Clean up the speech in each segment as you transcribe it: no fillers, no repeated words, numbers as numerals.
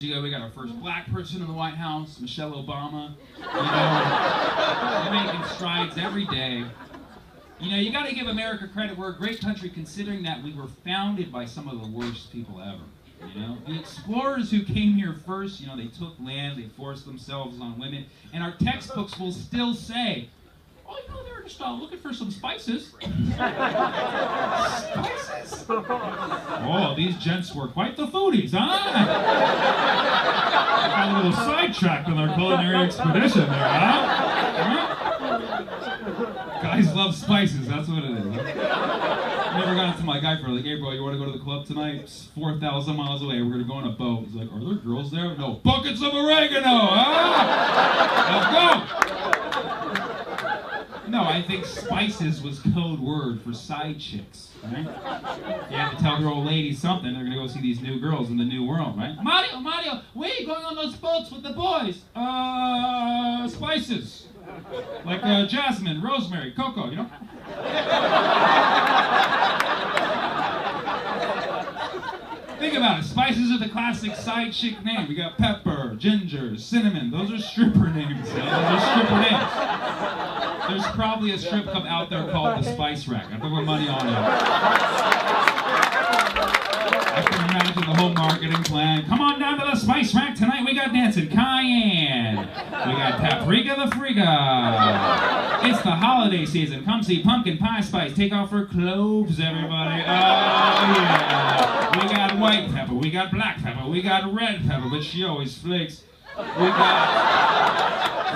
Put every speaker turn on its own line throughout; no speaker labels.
We got our first black person in the White House, Michelle Obama. We're making strides every day. You got to give America credit. We're a great country considering that we were founded by some of the worst people ever. The explorers who came here first, they took land, they forced themselves on women, and our textbooks will still say, oh, they were just looking for some spices. Spices? Oh, these gents were quite the foodies, huh? Got a little sidetracked on their culinary expedition there, huh? Guys love spices, that's what it is. I never got into my guy friend, like, hey bro, you want to go to the club tonight? It's 4,000 miles away, we're going to go on a boat. He's like, are there girls there? No. Buckets of oregano, huh? Let's go! No, I think spices was code word for side chicks, right? You have to tell your old lady something, they're going to go see these new girls in the new world, right? Mario, where are you going on those boats with the boys? Spices. Like jasmine, rosemary, cocoa, Think about it. Spices are the classic side chick name. We got pepper, ginger, cinnamon. Those are stripper names. Those are stripper names. There's probably a strip club out there called the Spice Rack. I put my money on it. I can imagine the whole marketing plan. Come on down to the Spice Rack tonight. We got dancing cayenne. We got paprika the friga. It's the holiday season. Come see pumpkin pie spice. Take off her cloves, everybody. Oh yeah. We got white pepper. We got black pepper. We got red pepper, but she always flakes. We got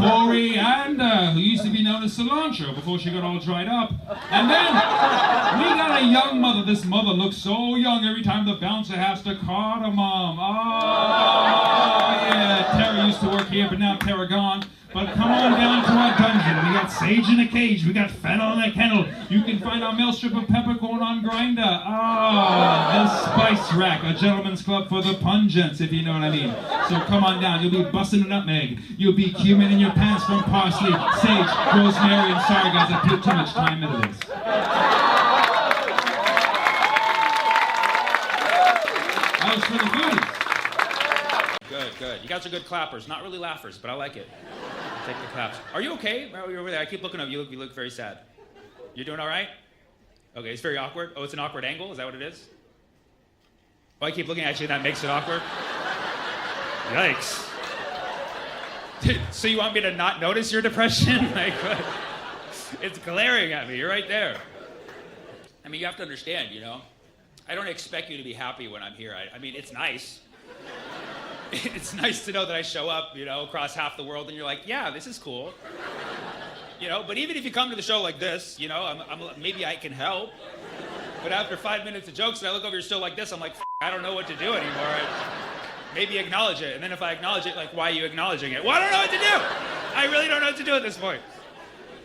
coriander, who used to be known as cilantro before she got all dried up. And then we got a young mother. This mother looks so young every time the bouncer has to cardamom. Oh, yeah. Tara used to work here, but now Tara gone. But come on down to our dungeon. We got sage in a cage. We got fennel in a kennel. You can find our mail strip of peppercorn on grinder. The Spice Rack, a gentleman's club for the pungents, if you know what I mean. So come on down. You'll be busting a nutmeg. You'll be cumin in your pants from parsley, sage, rosemary, and sorry guys, I put too much time into this. That was for the foodies. Good. You guys are good clappers. Not really laughers, but I like it. Take the claps. Are you okay? You're over there. I keep looking up. You look very sad. You're doing all right? Okay, it's very awkward. Oh, it's an awkward angle? Is that what it is? Oh, I keep looking at you and that makes it awkward? Yikes. So you want me to not notice your depression? Like, it's glaring at me. You're right there. I mean, you have to understand, I don't expect you to be happy when I'm here. I mean, it's nice. It's nice to know that I show up, across half the world and you're like, yeah, this is cool. But even if you come to the show like this, maybe I can help. But after 5 minutes of jokes and I look over, you're still like this, I'm like, I don't know what to do anymore. Maybe acknowledge it. And then if I acknowledge it, like, why are you acknowledging it? Well, I don't know what to do. I really don't know what to do at this point.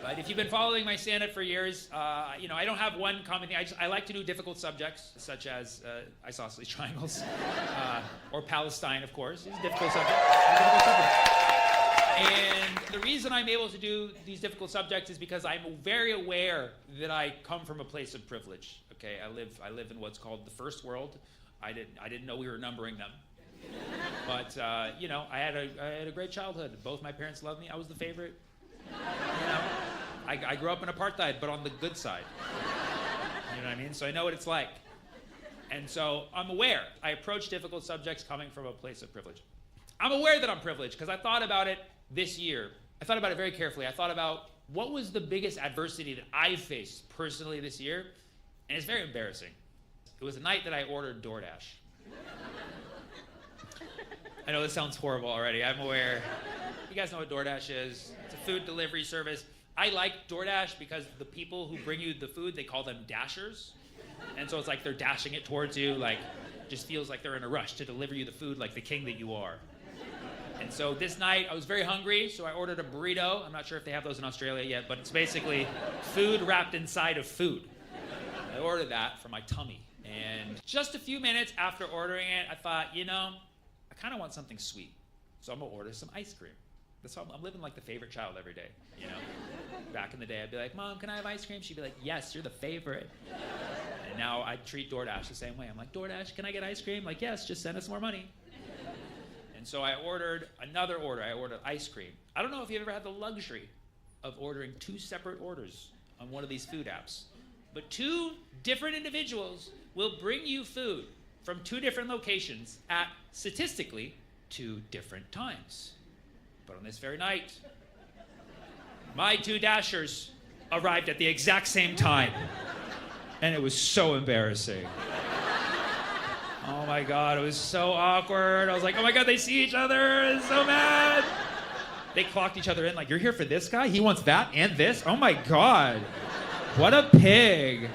But if you've been following my stand-up for years, I don't have one common thing. I like to do difficult subjects, such as isosceles triangles, or Palestine, of course. It's a difficult subject. And the reason I'm able to do these difficult subjects is because I'm very aware that I come from a place of privilege. Okay, I live in what's called the first world. I didn't know we were numbering them. But I had a great childhood. Both my parents loved me. I was the favorite. I grew up in apartheid, but on the good side. You know what I mean? So I know what it's like. And so I'm aware. I approach difficult subjects coming from a place of privilege. I'm aware that I'm privileged because I thought about it this year. I thought about it very carefully. I thought about what was the biggest adversity that I faced personally this year, and it's very embarrassing. It was the night that I ordered DoorDash. I know this sounds horrible already. I'm aware. You guys know what DoorDash is. It's a food delivery service. I like DoorDash because the people who bring you the food, they call them dashers. And so it's like they're dashing it towards you, like, just feels like they're in a rush to deliver you the food like the king that you are. And so this night, I was very hungry, so I ordered a burrito. I'm not sure if they have those in Australia yet, but it's basically food wrapped inside of food. I ordered that for my tummy. And just a few minutes after ordering it, I thought, I kind of want something sweet. So I'm gonna order some ice cream. That's how I'm living like the favorite child every day, Back in the day, I'd be like, Mom, can I have ice cream? She'd be like, yes, you're the favorite. And now I treat DoorDash the same way. I'm like, DoorDash, can I get ice cream? Like, yes, just send us more money.
And so I ordered another order. I ordered ice cream. I don't know if you've ever had the luxury of ordering 2 separate orders on one of these food apps. But 2 different individuals will bring you food from 2 different locations at, statistically, 2 different times. But on this very night, my 2 dashers arrived at the exact same time. And it was so embarrassing. Oh my God, it was so awkward. I was like, oh my God, they see each other. It's so bad. They clocked each other in like, you're here for this guy? He wants that and this? Oh my God. What a pig.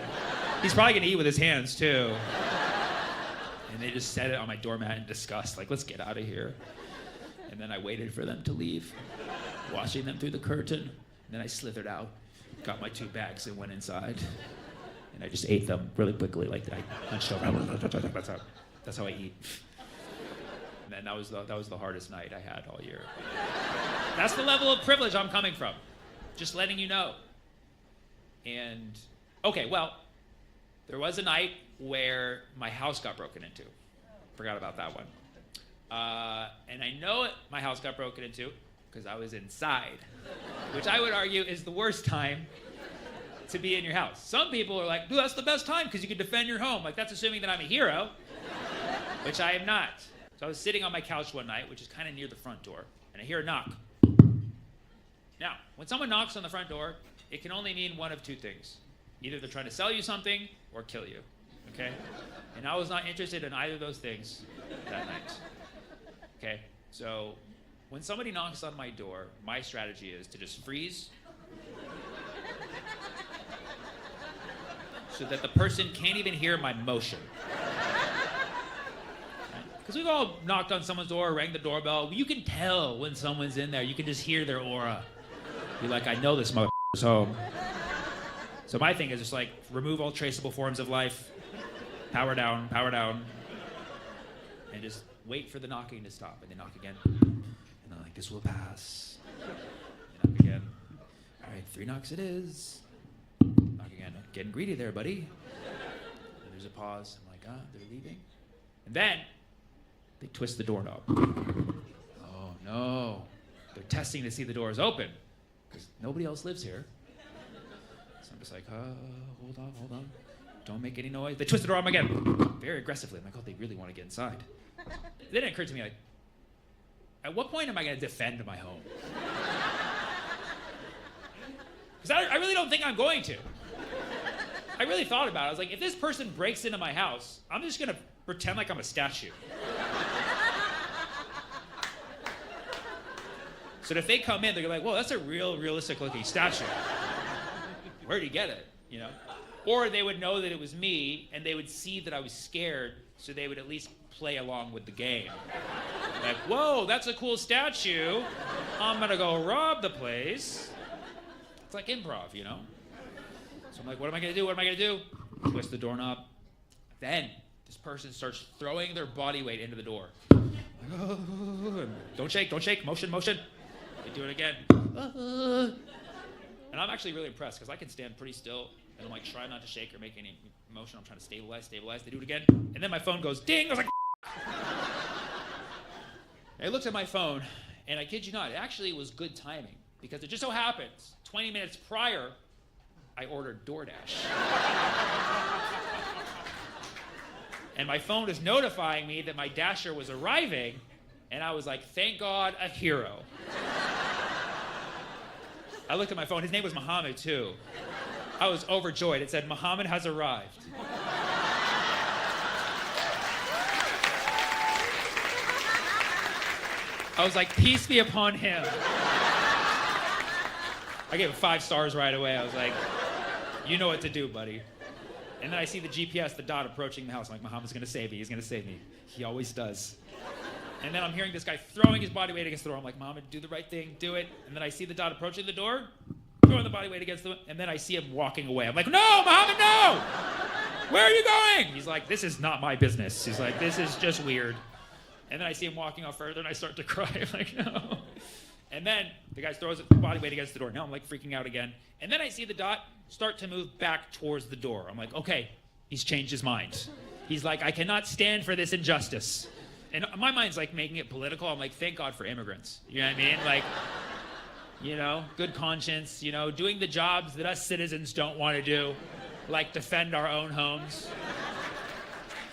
He's probably gonna eat with his hands too. And they just set it on my doormat in disgust, like, let's get out of here. And then I waited for them to leave, watching them through the curtain. And then I slithered out, got my 2 bags and went inside. And I just ate them really quickly, like I hunched over. That's how I eat. And then that was the hardest night I had all year. That's the level of privilege I'm coming from. Just letting you know. And, okay, well, there was a night where my house got broken into. Forgot about that one. And I know my house got broken into because I was inside, which I would argue is the worst time to be in your house. Some people are like, dude, that's the best time because you can defend your home. Like, that's assuming that I'm a hero, which I am not. So I was sitting on my couch one night, which is kind of near the front door, and I hear a knock. Now, when someone knocks on the front door, it can only mean one of 2 things. Either they're trying to sell you something or kill you, okay? And I was not interested in either of those things that night, okay? So when somebody knocks on my door, my strategy is to just freeze so that the person can't even hear my motion. Because we've all knocked on someone's door, rang the doorbell. You can tell when someone's in there. You can just hear their aura. You're like, I know this motherfucker's home. So my thing is just like, remove all traceable forms of life. Power down, and just wait for the knocking to stop. And they knock again. And I'm like, this will pass. They knock again. All right, 3 knocks it is. Knock again. Getting greedy there, buddy. And there's a pause. I'm like, they're leaving. And then they twist the doorknob. Oh no. They're testing to see the door is open because nobody else lives here. So I'm just like, hold on. Don't make any noise. They twist the door on again, very aggressively. I'm like, oh, they really want to get inside. Then it occurred to me, like, at what point am I going to defend my home? Because I really don't think I'm going to. I really thought about it. I was like, if this person breaks into my house, I'm just going to pretend like I'm a statue. So that if they come in, they're like, well, that's a realistic looking statue. Where'd you get it, you know? Or they would know that it was me, and they would see that I was scared, so they would at least play along with the game. Like, whoa, that's a cool statue. I'm gonna go rob the place. It's like improv, you know? So I'm like, what am I gonna do? Twist the doorknob. Then this person starts throwing their body weight into the door. Like, oh, don't shake, motion. They do it again. And I'm actually really impressed because I can stand pretty still and I'm like, try not to shake or make any motion. I'm trying to stabilize. They do it again. And then my phone goes ding. I was like, I looked at my phone and I kid you not, it actually was good timing because it just so happens 20 minutes prior, I ordered DoorDash. And my phone is notifying me that my dasher was arriving, and I was like, thank God, a hero. I looked at my phone, his name was Muhammad too. I was overjoyed. It said, Muhammad has arrived. I was like, peace be upon him. I gave it 5 stars right away. I was like, you know what to do, buddy. And then I see the GPS, the dot approaching the house. I'm like, Muhammad's gonna save me. He's gonna save me. He always does. And then I'm hearing this guy throwing his body weight against the door. I'm like, Muhammad, do the right thing, do it. And then I see the dot approaching the door, throwing the body weight against the, and then I see him walking away. I'm like, no, Muhammad, no! Where are you going? He's like, this is not my business. He's like, this is just weird. And then I see him walking off further and I start to cry. I'm like, no. And then the guy throws the body weight against the door. Now I'm like freaking out again. And then I see the dot start to move back towards the door. I'm like, okay, he's changed his mind. He's like, I cannot stand for this injustice. And my mind's like making it political. I'm like, thank God for immigrants. You know what I mean? Like, you know, good conscience, you know, doing the jobs that us citizens don't want to do, like defend our own homes,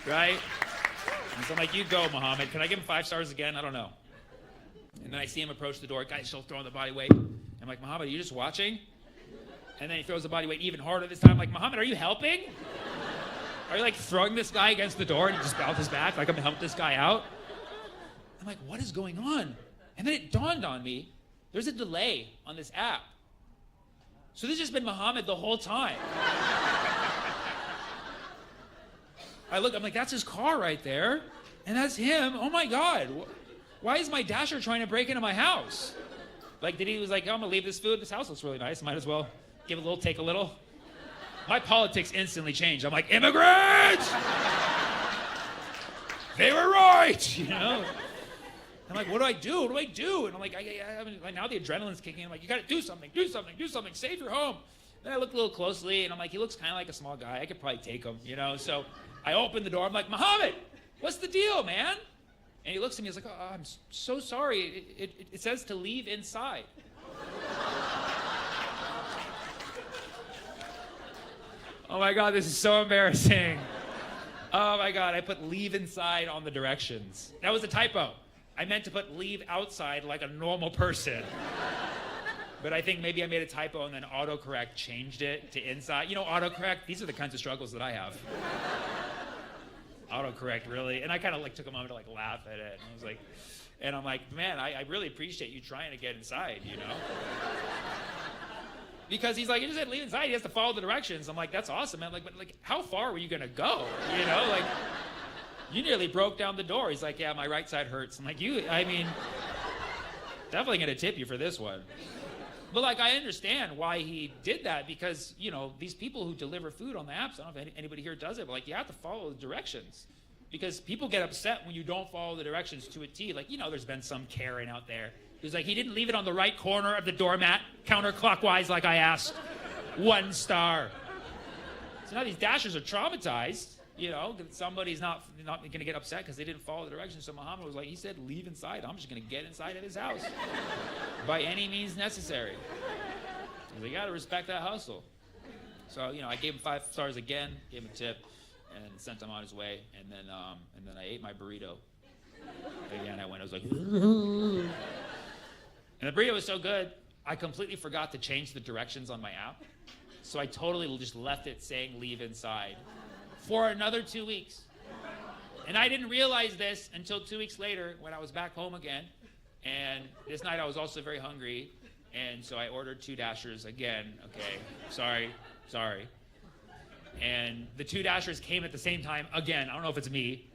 right? And so I'm like, you go, Muhammad. Can I give him 5 stars again? I don't know. And then I see him approach the door. Guy's still throwing the body weight. I'm like, Muhammad, are you just watching? And then he throws the body weight even harder this time. I'm like, Muhammad, are you helping? Are you like throwing this guy against the door and he just bounces back like I'm gonna help this guy out? I'm like, what is going on? And then it dawned on me, there's a delay on this app. So this has just been Muhammad the whole time. I look, I'm like, that's his car right there. And that's him. Oh my God. Why is my dasher trying to break into my house? Like, he was like, oh, I'm gonna leave this food. This house looks really nice. Might as well give a little, take a little. My politics instantly changed. I'm like, immigrants! They were right, you know? I'm like, what do I do? What do I do? And I'm like, like now the adrenaline's kicking in. I'm like, you gotta do something, save your home. Then I look a little closely, and I'm like, he looks kind of like a small guy. I could probably take him, you know? So I open the door. I'm like, Muhammad, what's the deal, man? And he looks at me, he's like, oh, I'm so sorry. It says to leave inside. Oh my God, this is so embarrassing. Oh my God, I put leave inside on the directions. That was a typo. I meant to put leave outside like a normal person. But I think maybe I made a typo and then autocorrect changed it to inside. You know, autocorrect, these are the kinds of struggles that I have. Autocorrect, really. And I kind of like took a moment to like laugh at it. And I was like, and I'm like, man, I really appreciate you trying to get inside, you know? Because he's like, you just said leave inside, he has to follow the directions. I'm like, that's awesome, man. Like, but like, how far were you gonna go? You know, like, you nearly broke down the door. He's like, yeah, my right side hurts. I'm like, I mean, definitely gonna tip you for this one. But like, I understand why he did that because, you know, these people who deliver food on the apps, I don't know if anybody here does it, but like, you have to follow the directions. Because people get upset when you don't follow the directions to a T. Like, you know, there's been some Karen out there who's like, he didn't leave it on the right corner of the doormat, counterclockwise like I asked. 1 star. So now these dashers are traumatized, you know, somebody's not gonna get upset because they didn't follow the directions. So Muhammad was like, he said, leave inside. I'm just gonna get inside of his house by any means necessary. So you gotta respect that hustle. So, you know, I gave him 5 stars again, gave him a tip, and sent him on his way. And then I ate my burrito. Again, I was like, and the burrito was so good, I completely forgot to change the directions on my app. So I totally just left it saying leave inside for another 2 weeks. And I didn't realize this until 2 weeks later when I was back home again. And this night I was also very hungry. And so I ordered 2 dashers again. Okay, sorry. And the 2 dashers came at the same time again. I don't know if it's me.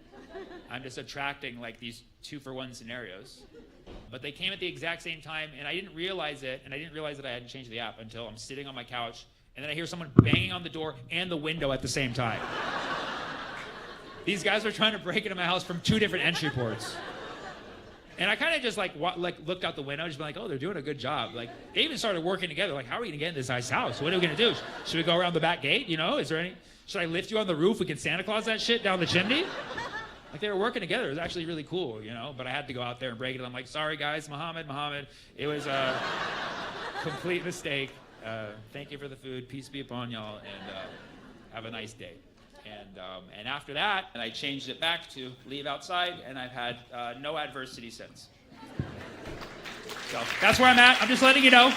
I'm just attracting like these 2-for-1 scenarios. But they came at the exact same time, and I didn't realize it, and I didn't realize that I hadn't changed the app until I'm sitting on my couch, and then I hear someone banging on the door and the window at the same time. These guys were trying to break into my house from 2 different entry ports. And I kind of just like looked out the window, just been like, oh, they're doing a good job. Like, they even started working together. Like, how are we gonna get in this guy's house? What are we gonna do? Should we go around the back gate? You know, should I lift you on the roof? We can Santa Claus that shit down the chimney? Like, they were working together. It was actually really cool, you know? But I had to go out there and break it. I'm like, sorry, guys, Muhammad. It was a complete mistake. Thank you for the food. Peace be upon y'all, and have a nice day. And after that, I changed it back to leave outside, and I've had no adversity since. So that's where I'm at. I'm just letting you know,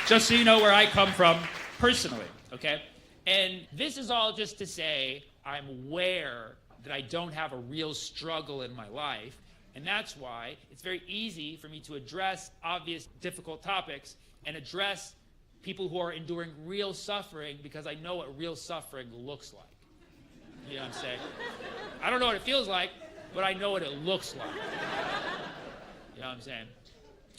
just so you know where I come from personally, okay? And this is all just to say I'm aware that I don't have a real struggle in my life, and that's why it's very easy for me to address obvious, difficult topics and address people who are enduring real suffering because I know what real suffering looks like. You know what I'm saying? I don't know what it feels like, but I know what it looks like. You know what I'm saying?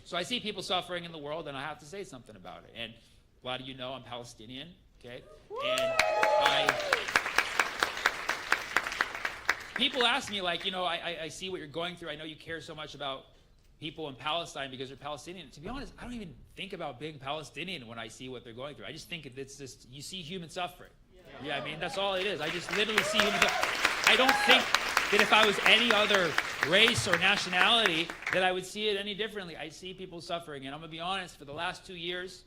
So I see people suffering in the world, and I have to say something about it. And a lot of you know I'm Palestinian, okay? And people ask me, like, you know, I see what you're going through. I know you care so much about people in Palestine because you're Palestinian. To be honest, I don't even think about being Palestinian when I see what they're going through. I just think it's just, you see human suffering. Yeah, I mean, that's all it is. I just literally see human suffering. I don't think that if I was any other race or nationality, that I would see it any differently. I see people suffering, and I'm gonna be honest, for the last 2 years,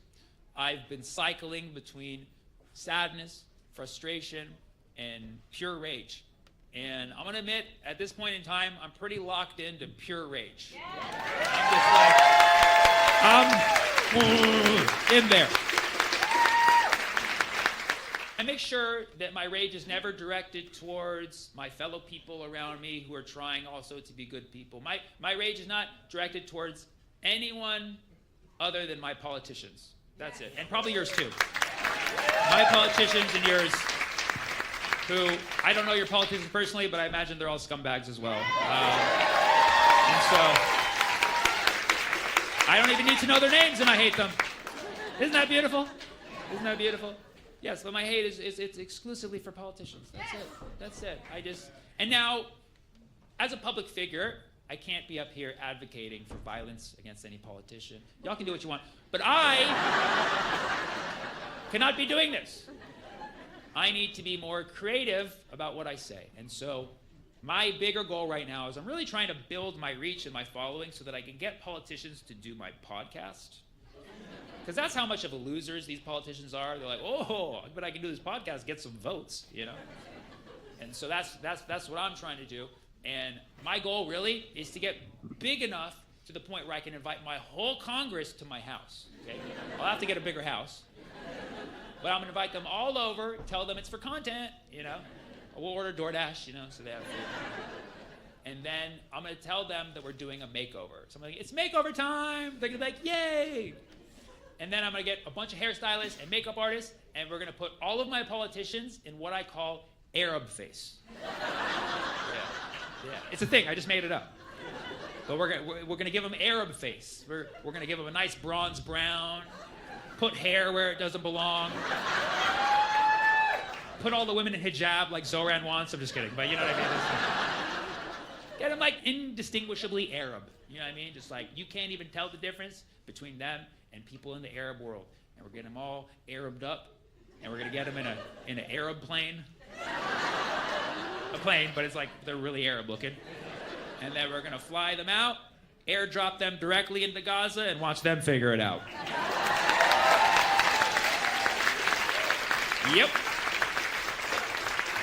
I've been cycling between sadness, frustration, and pure rage. And I'm gonna admit, at this point in time, I'm pretty locked into pure rage. I'm in there. I make sure that my rage is never directed towards my fellow people around me who are trying also to be good people. My rage is not directed towards anyone other than my politicians. That's it. And probably yours too. My politicians and yours, who, I don't know your politicians personally, but I imagine they're all scumbags as well. And so, I don't even need to know their names and I hate them. Isn't that beautiful? Isn't that beautiful? Yes, but my hate it's exclusively for politicians. That's it. And now, as a public figure, I can't be up here advocating for violence against any politician. Y'all can do what you want, but I cannot be doing this. I need to be more creative about what I say. And so my bigger goal right now is I'm really trying to build my reach and my following so that I can get politicians to do my podcast. Because that's how much of a losers these politicians are. They're like, oh, but I can do this podcast, get some votes, you know? And so that's what I'm trying to do. And my goal really is to get big enough to the point where I can invite my whole Congress to my house. Okay? I'll have to get a bigger house. But I'm gonna invite them all over, tell them it's for content, you know? We'll order DoorDash, you know, so they have food. And then I'm gonna tell them that we're doing a makeover. So I'm like, it's makeover time! They're gonna be like, yay! And then I'm gonna get a bunch of hairstylists and makeup artists, and we're gonna put all of my politicians in what I call Arab face. Yeah. It's a thing, I just made it up. But we're gonna give them Arab face. We're gonna give them a nice bronze brown, put hair where it doesn't belong, put all the women in hijab like Zoran wants. I'm just kidding, but you know what I mean? Get them like indistinguishably Arab. You know what I mean? Just like you can't even tell the difference between them and people in the Arab world. And we're getting them all Arabed up, and we're gonna get them in an Arab plane. A plane, but it's like they're really Arab looking. And then we're gonna fly them out, airdrop them directly into Gaza, and watch them figure it out. Yep.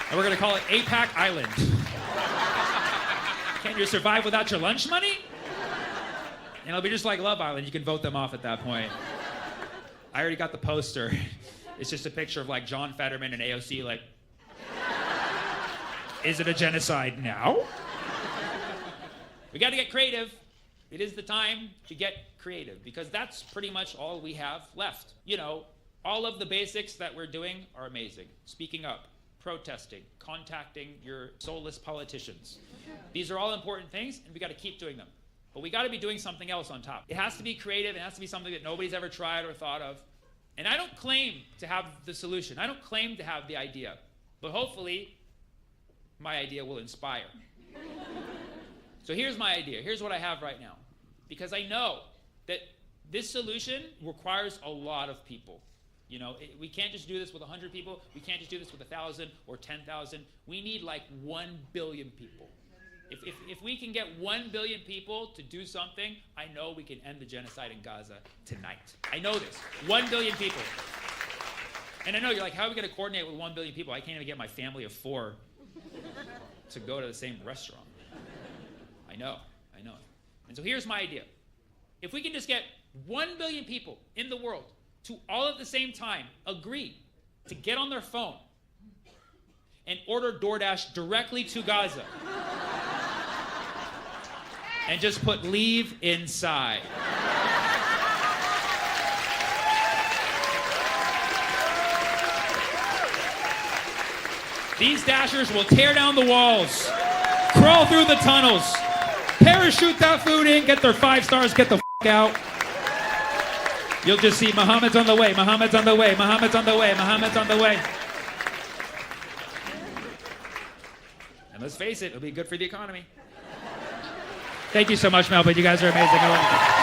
And we're gonna call it APAC Island. Can you survive without your lunch money? And it'll be just like Love Island. You can vote them off at that point. I already got the poster. It's just a picture of like John Fetterman and AOC like, is it a genocide now? We gotta get creative. It is the time to get creative because that's pretty much all we have left. You know, all of the basics that we're doing are amazing. Speaking up, protesting, contacting your soulless politicians. These are all important things and we gotta keep doing them. But we gotta be doing something else on top. It has to be creative, it has to be something that nobody's ever tried or thought of. And I don't claim to have the solution. I don't claim to have the idea. But hopefully, my idea will inspire. So here's my idea. Here's what I have right now. Because I know that this solution requires a lot of people. You know, we can't just do this with 100 people. We can't just do this with 1,000 or 10,000. We need like 1 billion people. If we can get 1 billion people to do something, I know we can end the genocide in Gaza tonight. I know this. 1 billion people. And I know you're like, how are we going to coordinate with 1 billion people? I can't even get my family of 4 to go to the same restaurant. I know. And so here's my idea. If we can just get 1 billion people in the world to all at the same time agree to get on their phone and order DoorDash directly to Gaza and just put leave inside. These dashers will tear down the walls, crawl through the tunnels, parachute that food in, get their 5 stars, get the f*** out. You'll just see Muhammad's on the way, Muhammad's on the way, Muhammad's on the way, Muhammad's on the way. And let's face it, it'll be good for the economy. Thank you so much, Mel, but you guys are amazing. I love you.